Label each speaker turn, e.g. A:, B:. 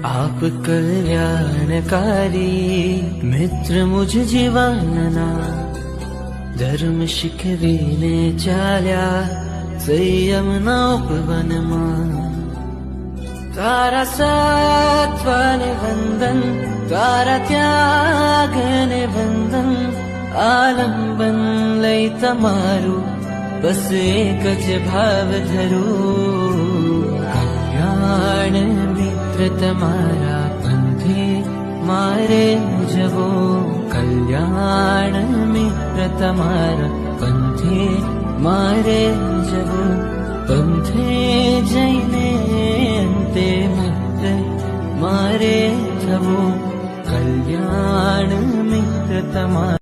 A: आप कल्याणकारी मित्र मुझ जीवानना धर्म शिकवीने चाल्या संयमना उपवनमा तारा सत्वाने वंदन तारा त्यागने वंदन आलंबन लई तमारू बस एक ज भाव धरू कल्याण मित्र तमारा पंथे मारे जवो कल्याण मित्र तमारा पंथे मारे जवो पंथे जैने अंते मित्र मारे जवो कल्याण मित्र तमारा